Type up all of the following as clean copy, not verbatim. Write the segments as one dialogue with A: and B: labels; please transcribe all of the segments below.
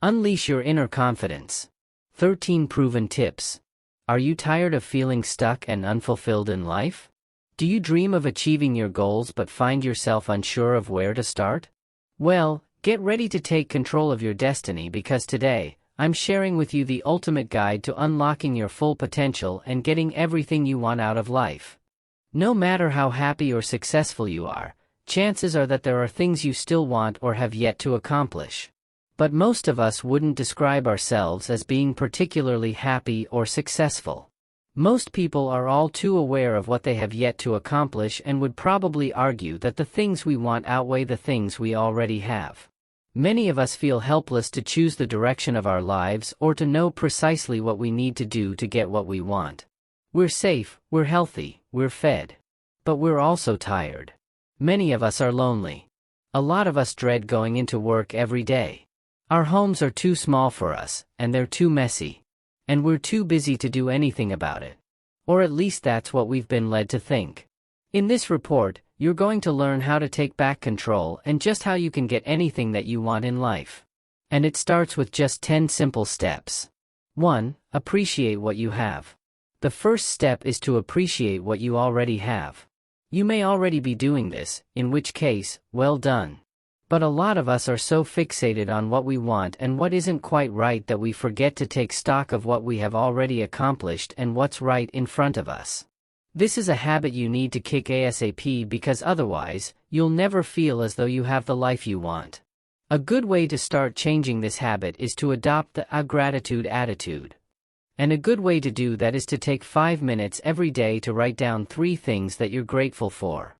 A: Unleash your inner confidence. 13 proven tips. Are you tired of feeling stuck and unfulfilled in life? Do you dream of achieving your goals but find yourself unsure of where to start? Well, get ready to take control of your destiny because today, I'm sharing with you the ultimate guide to unlocking your full potential and getting everything you want out of life. No matter how happy or successful you are, chances are that there are things you still want or have yet to accomplish. But most of us wouldn't describe ourselves as being particularly happy or successful. Most people are all too aware of what they have yet to accomplish and would probably argue that the things we want outweigh the things we already have. Many of us feel helpless to choose the direction of our lives or to know precisely what we need to do to get what we want. We're safe, we're healthy, we're fed. But we're also tired. Many of us are lonely. A lot of us dread going into work every day. Our homes are too small for us, and they're too messy. And we're too busy to do anything about it. Or at least that's what we've been led to think. In this report, you're going to learn how to take back control and just how you can get anything that you want in life. And it starts with just 10 simple steps. 1. Appreciate what you have. The first step is to appreciate what you already have. You may already be doing this, in which case, well done. But a lot of us are so fixated on what we want and what isn't quite right that we forget to take stock of what we have already accomplished and what's right in front of us. This is a habit you need to kick ASAP because otherwise, you'll never feel as though you have the life you want. A good way to start changing this habit is to adopt the gratitude attitude. And a good way to do that is to take 5 minutes every day to write down 3 things that you're grateful for.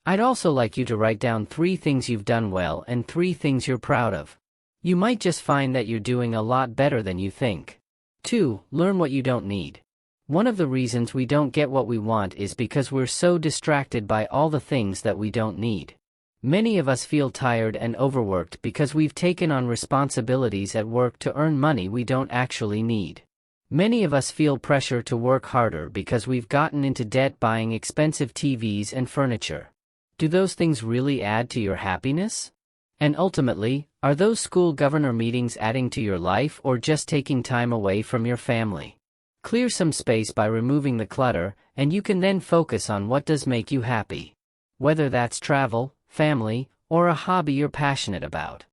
A: I'd also like you to write down 3 things you've done well and 3 things you're proud of. You might just find that you're doing a lot better than you think. 2. Learn what you don't need. One of the reasons we don't get what we want is because we're so distracted by all the things that we don't need. Many of us feel tired and overworked because we've taken on responsibilities at work to earn money we don't actually need. Many of us feel pressure to work harder because we've gotten into debt buying expensive TVs and furniture. Do those things really add to your happiness? And ultimately, are those school governor meetings adding to your life or just taking time away from your family? Clear some space by removing the clutter, and you can then focus on what does make you happy. Whether that's travel, family, or a hobby you're passionate about.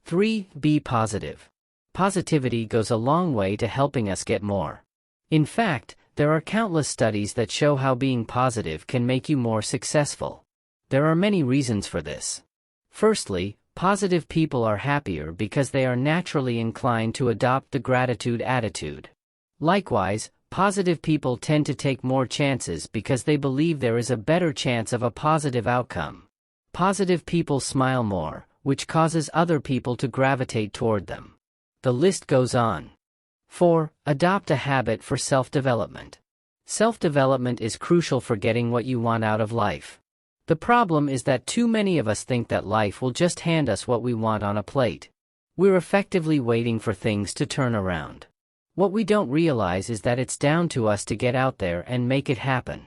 A: 3. Be positive. Positivity goes a long way to helping us get more. In fact, there are countless studies that show how being positive can make you more successful. There are many reasons for this. Firstly, positive people are happier because they are naturally inclined to adopt the gratitude attitude. Likewise, positive people tend to take more chances because they believe there is a better chance of a positive outcome. Positive people smile more, which causes other people to gravitate toward them. The list goes on. 4. Adopt a habit for self-development. Self-development is crucial for getting what you want out of life. The problem is that too many of us think that life will just hand us what we want on a plate. We're effectively waiting for things to turn around. What we don't realize is that it's down to us to get out there and make it happen.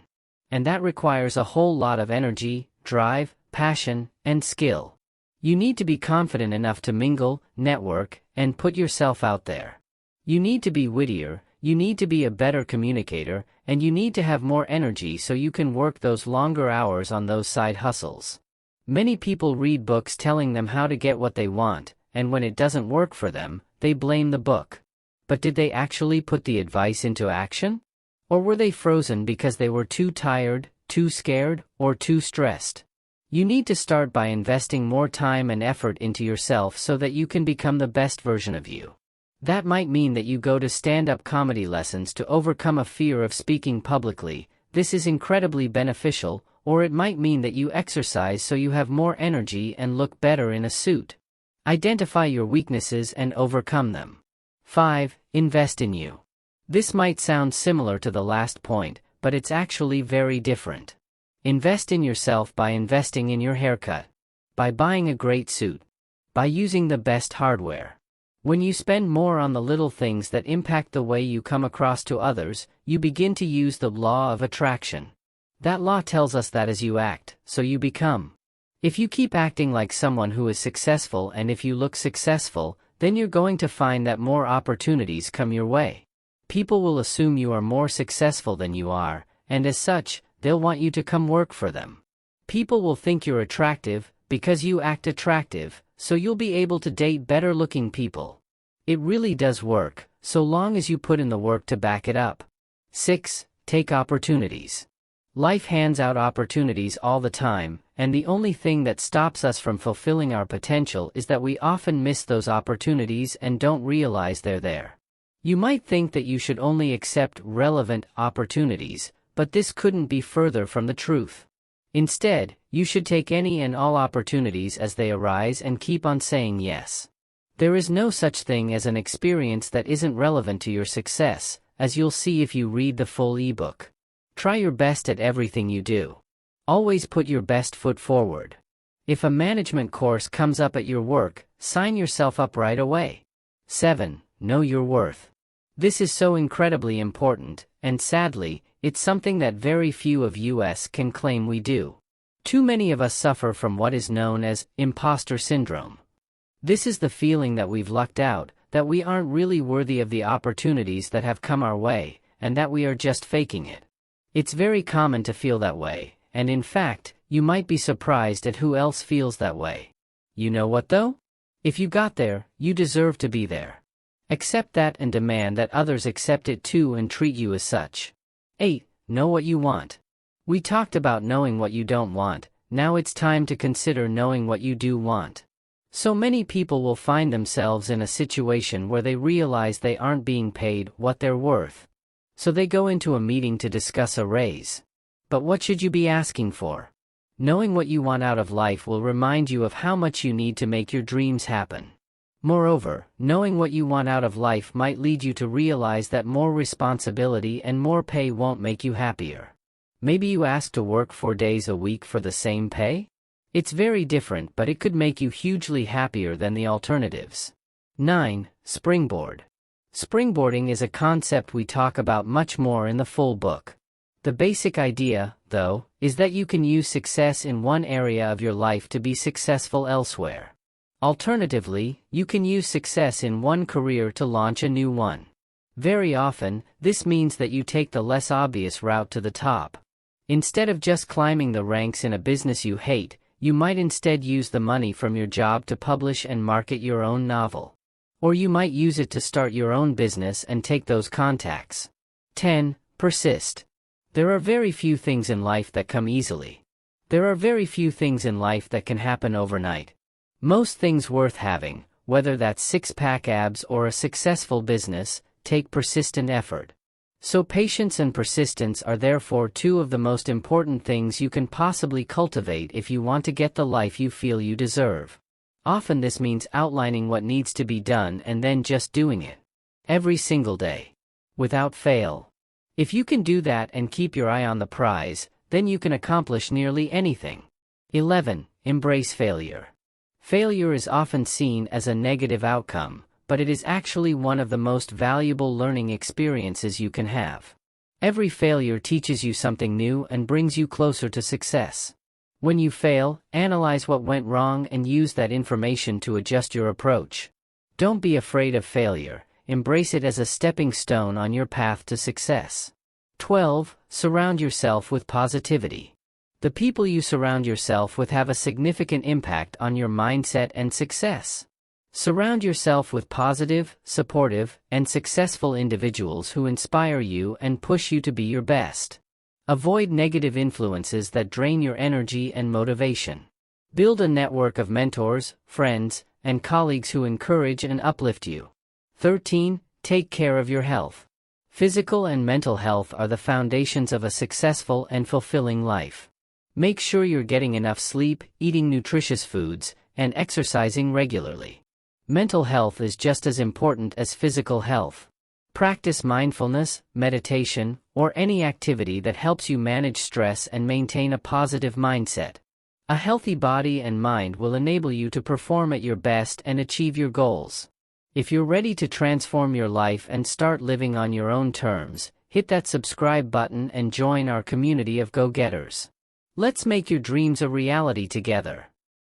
A: And that requires a whole lot of energy, drive, passion, and skill. You need to be confident enough to mingle, network, and put yourself out there. You need to be wittier, you need to be a better communicator, and you need to have more energy so you can work those longer hours on those side hustles. Many people read books telling them how to get what they want, and when it doesn't work for them, they blame the book. But did they actually put the advice into action? Or were they frozen because they were too tired, too scared, or too stressed? You need to start by investing more time and effort into yourself so that you can become the best version of you. That might mean that you go to stand-up comedy lessons to overcome a fear of speaking publicly. This is incredibly beneficial, or it might mean that you exercise so you have more energy and look better in a suit. Identify your weaknesses and overcome them. 5. Invest in you. This might sound similar to the last point, but it's actually very different. Invest in yourself by investing in your haircut, by buying a great suit, by using the best hardware. When you spend more on the little things that impact the way you come across to others, you begin to use the law of attraction. That law tells us that as you act, so you become. If you keep acting like someone who is successful and if you look successful, then you're going to find that more opportunities come your way. People will assume you are more successful than you are, and as such, they'll want you to come work for them. People will think you're attractive, because you act attractive, so you'll be able to date better-looking people. It really does work, so long as you put in the work to back it up. 6. Take opportunities. Life hands out opportunities all the time, and the only thing that stops us from fulfilling our potential is that we often miss those opportunities and don't realize they're there. You might think that you should only accept relevant opportunities, but this couldn't be further from the truth. Instead, you should take any and all opportunities as they arise and keep on saying yes. There is no such thing as an experience that isn't relevant to your success, as you'll see if you read the full ebook. Try your best at everything you do. Always put your best foot forward. If a management course comes up at your work, sign yourself up right away. 7. Know your worth. This is so incredibly important, and sadly, it's something that very few of us can claim we do. Too many of us suffer from what is known as imposter syndrome. This is the feeling that we've lucked out, that we aren't really worthy of the opportunities that have come our way, and that we are just faking it. It's very common to feel that way, and in fact, you might be surprised at who else feels that way. You know what though? If you got there, you deserve to be there. Accept that and demand that others accept it too and treat you as such. 8. Know what you want. We talked about knowing what you don't want, now it's time to consider knowing what you do want. So many people will find themselves in a situation where they realize they aren't being paid what they're worth. So they go into a meeting to discuss a raise. But what should you be asking for? Knowing what you want out of life will remind you of how much you need to make your dreams happen. Moreover, knowing what you want out of life might lead you to realize that more responsibility and more pay won't make you happier. Maybe you ask to work 4 days a week for the same pay? It's very different, but it could make you hugely happier than the alternatives. 9. Springboard. Springboarding is a concept we talk about much more in the full book. The basic idea, though, is that you can use success in one area of your life to be successful elsewhere. Alternatively, you can use success in one career to launch a new one. Very often, this means that you take the less obvious route to the top. Instead of just climbing the ranks in a business you hate, you might instead use the money from your job to publish and market your own novel. Or you might use it to start your own business and take those contacts. 10. Persist. There are very few things in life that come easily. There are very few things in life that can happen overnight. Most things worth having, whether that's six-pack abs or a successful business, take persistent effort. So patience and persistence are therefore two of the most important things you can possibly cultivate if you want to get the life you feel you deserve. Often this means outlining what needs to be done and then just doing it. Every single day. Without fail. If you can do that and keep your eye on the prize, then you can accomplish nearly anything. 11. Embrace failure. Failure is often seen as a negative outcome, but it is actually one of the most valuable learning experiences you can have. Every failure teaches you something new and brings you closer to success. When you fail, analyze what went wrong and use that information to adjust your approach. Don't be afraid of failure, embrace it as a stepping stone on your path to success. 12. Surround yourself with positivity. The people you surround yourself with have a significant impact on your mindset and success. Surround yourself with positive, supportive, and successful individuals who inspire you and push you to be your best. Avoid negative influences that drain your energy and motivation. Build a network of mentors, friends, and colleagues who encourage and uplift you. 13. Take care of your health. Physical and mental health are the foundations of a successful and fulfilling life. Make sure you're getting enough sleep, eating nutritious foods, and exercising regularly. Mental health is just as important as physical health. Practice mindfulness, meditation, or any activity that helps you manage stress and maintain a positive mindset. A healthy body and mind will enable you to perform at your best and achieve your goals. If you're ready to transform your life and start living on your own terms, hit that subscribe button and join our community of go-getters. Let's make your dreams a reality together.